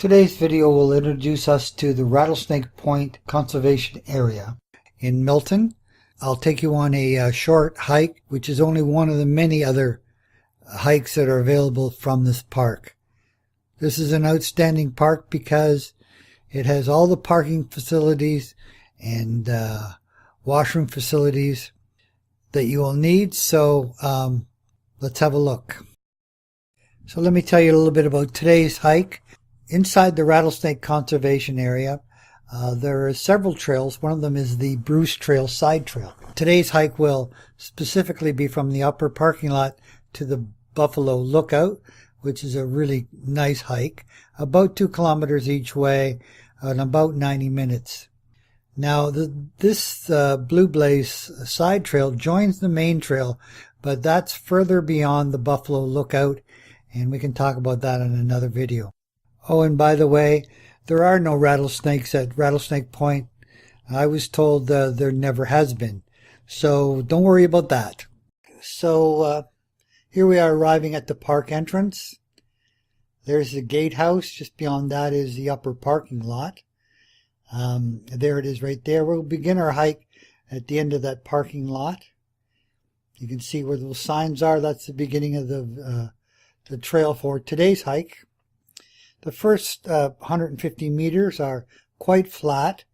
Today's video will introduce us to the Rattlesnake Point Conservation Area in Milton. I'll take you on a short hike, which is only one of the many other hikes that are available from this park. This is an outstanding park because it has all the parking facilities and washroom facilities that you will need. So let's have a look. So let me tell you a little bit about today's hike. Inside the Rattlesnake Conservation Area, there are several trails. One of them is the Bruce Trail Side Trail. Today's hike will specifically be from the upper parking lot to the Buffalo Lookout, which is a really nice hike, about 2 kilometers each way and about 90 minutes. Now, this Blue Blaze Side Trail joins the main trail, but that's further beyond the Buffalo Lookout, and we can talk about that in another video. Oh, and by the way, there are no rattlesnakes at Rattlesnake Point. I was told there never has been. So don't worry about that. So here we are arriving at the park entrance. There's the gatehouse. Just beyond that is the upper parking lot. There it is right there. We'll begin our hike at the end of that parking lot. You can see where those signs are. That's the beginning of the trail for today's hike. The first 150 meters are quite flat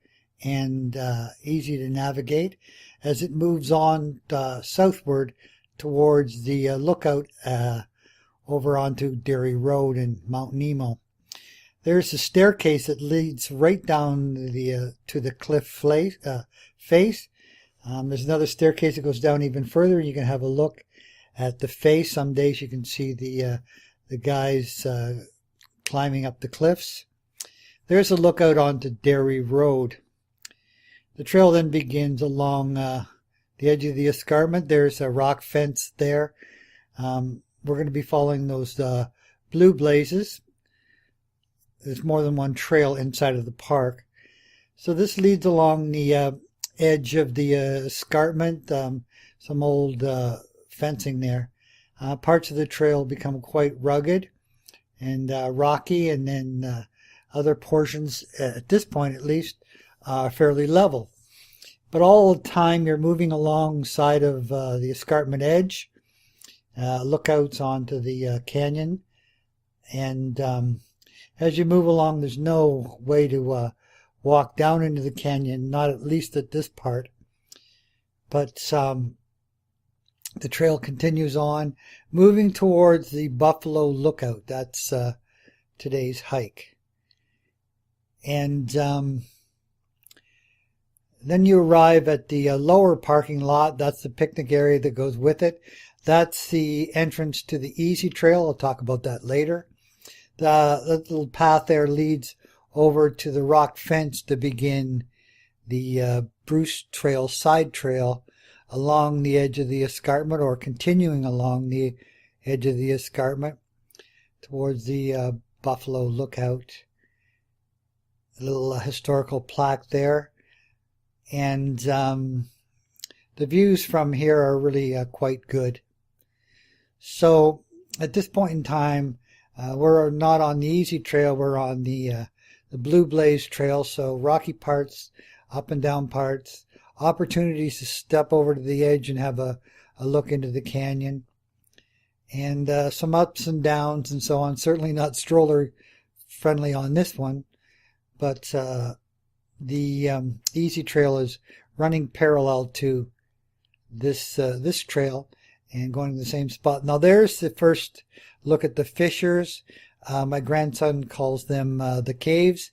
and easy to navigate. As it moves on southward towards the lookout over onto Dairy Road and Mount Nemo. There's a staircase that leads right down to the cliff face. There's another staircase that goes down even further. You can have a look at the face. Some days you can see the guys climbing up the cliffs. There's a lookout onto Dairy Road. The trail then begins along the edge of the escarpment. There's a rock fence there. We're going to be following those blue blazes. There's more than one trail inside of the park. So this leads along the edge of the escarpment, some old fencing there. Parts of the trail become quite rugged and rocky, and then other portions, at this point at least, are fairly level. But all the time you're moving alongside of the escarpment edge, lookouts onto the canyon, and as you move along, there's no way to walk down into the canyon, not at least at this part. But the trail continues on, moving towards the Buffalo Lookout. That's today's hike. And then you arrive at the lower parking lot. That's the picnic area that goes with it. That's the entrance to the Easy Trail. I'll talk about that later. The little path there leads over to the rock fence to begin the Bruce Trail Side Trail along the edge of the escarpment, or continuing along the edge of the escarpment towards the Buffalo Lookout. A little historical plaque there. And the views from here are really quite good. So at this point in time, we're not on the Easy Trail, we're on the Blue Blaze Trail, so rocky parts, up and down parts, opportunities to step over to the edge and have a look into the canyon, and some ups and downs and so on. Certainly not stroller friendly on this one, but the Easy Trail is running parallel to this trail and going to the same spot. Now there's the first look at the fissures. My grandson calls them the caves,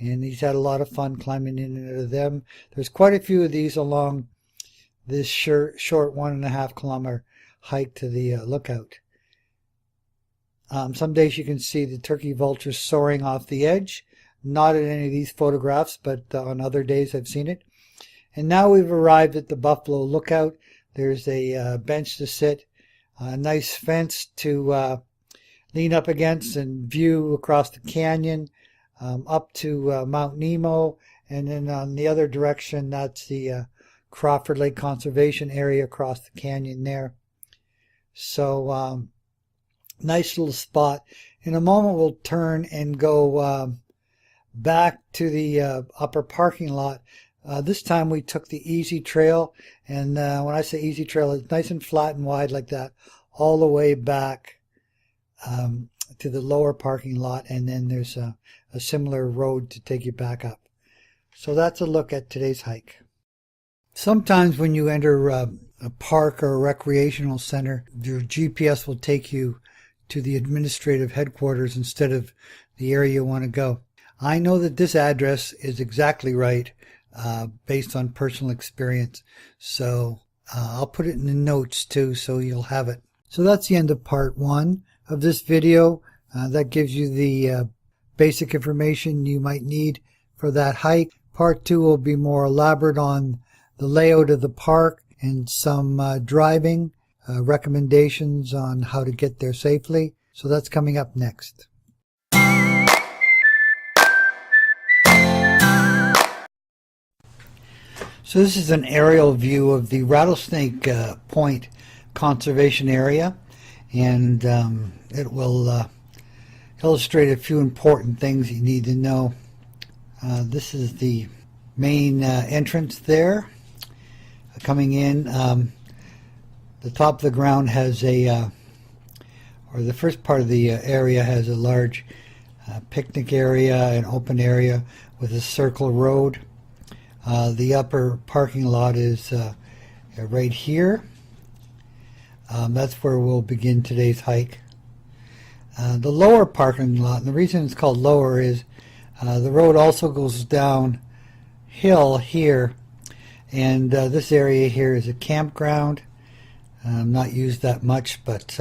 and he's had a lot of fun climbing in and out of them. There's quite a few of these along this short 1.5 kilometer hike to the lookout. Some days you can see the turkey vultures soaring off the edge. Not in any of these photographs, but on other days I've seen it. And now we've arrived at the Buffalo Lookout. There's a bench to sit, a nice fence to lean up against and view across the canyon, up to Mount Nemo, and then on the other direction, that's the Crawford Lake Conservation Area across the canyon there. So Nice little spot. In a moment we'll turn and go back to the upper parking lot. This time we took the easy trail, and when I say easy trail, it's nice and flat and wide like that, all the way back to the lower parking lot, and then there's a similar road to take you back up. So that's a look at today's hike. Sometimes when you enter a park or a recreational center, your GPS will take you to the administrative headquarters instead of the area you want to go. I know that this address is exactly right based on personal experience, so I'll put it in the notes too so you'll have it. So that's the end of part 1 of this video. That gives you the basic information you might need for that hike. Part 2 will be more elaborate on the layout of the park and some driving recommendations on how to get there safely. So that's coming up next. So this is an aerial view of the Rattlesnake Point Conservation Area, and it will illustrate a few important things you need to know. This is the main entrance there. Coming in, the top of the ground has or the first part of the area has a large picnic area, an open area with a circle road. The upper parking lot is right here. That's where we'll begin today's hike. The lower parking lot, and the reason it's called lower is the road also goes downhill here, and this area here is a campground. Not used that much, but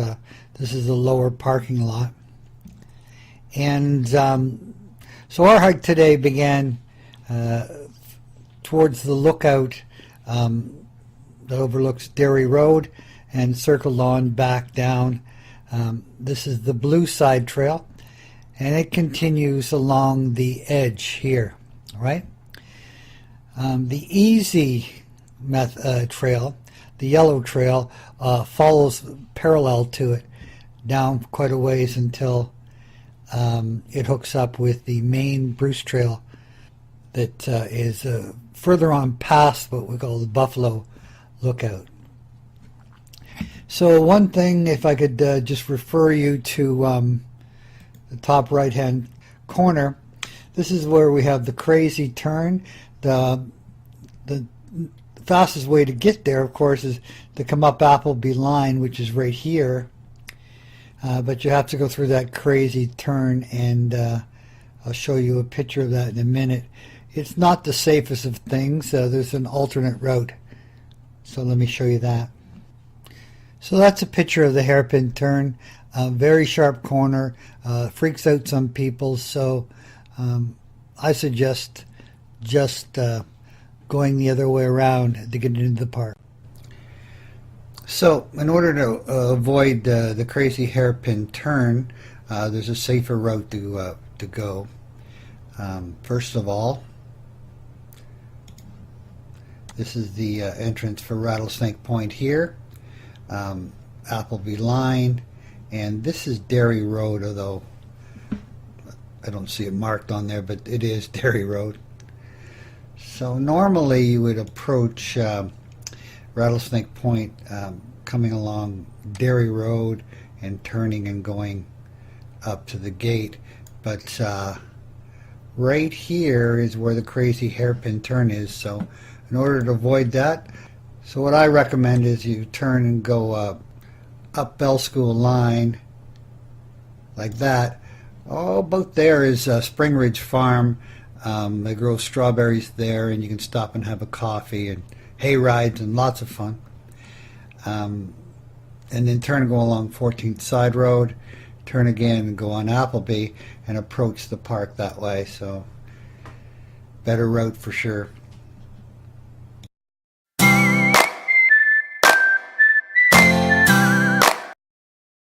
this is the lower parking lot. And so our hike today began towards the lookout that overlooks Dairy Road and circled on back down. This is the Blue Side Trail, and it continues along the edge here, right? The easy trail, the yellow trail, follows parallel to it down quite a ways until it hooks up with the main Bruce Trail that is further on past what we call the Buffalo Lookout. So one thing, if I could just refer you to the top right hand corner, this is where we have the crazy turn. The fastest way to get there, of course, is to come up Appleby line, which is right here, but you have to go through that crazy turn, and I'll show you a picture of that in a minute. It's not the safest of things. There's an alternate route, so let me show you that. So that's a picture of the hairpin turn. Very sharp corner, freaks out some people, so I suggest just going the other way around to get into the park. So in order to avoid the crazy hairpin turn, there's a safer route to go. First of all, this is the entrance for Rattlesnake Point here. Appleby line, and this is Dairy Road, although I don't see it marked on there, but it is Dairy Road. So normally you would approach Rattlesnake Point coming along Dairy Road and turning and going up to the gate, but right here is where the crazy hairpin turn is. So in order to avoid that, so what I recommend is you turn and go up Bell School line like that. Oh, about there is Spring Ridge Farm. They grow strawberries there, and you can stop and have a coffee and hay rides and lots of fun. And then turn and go along 14th Side Road, turn again and go on Appleby and approach the park that way. So better route for sure.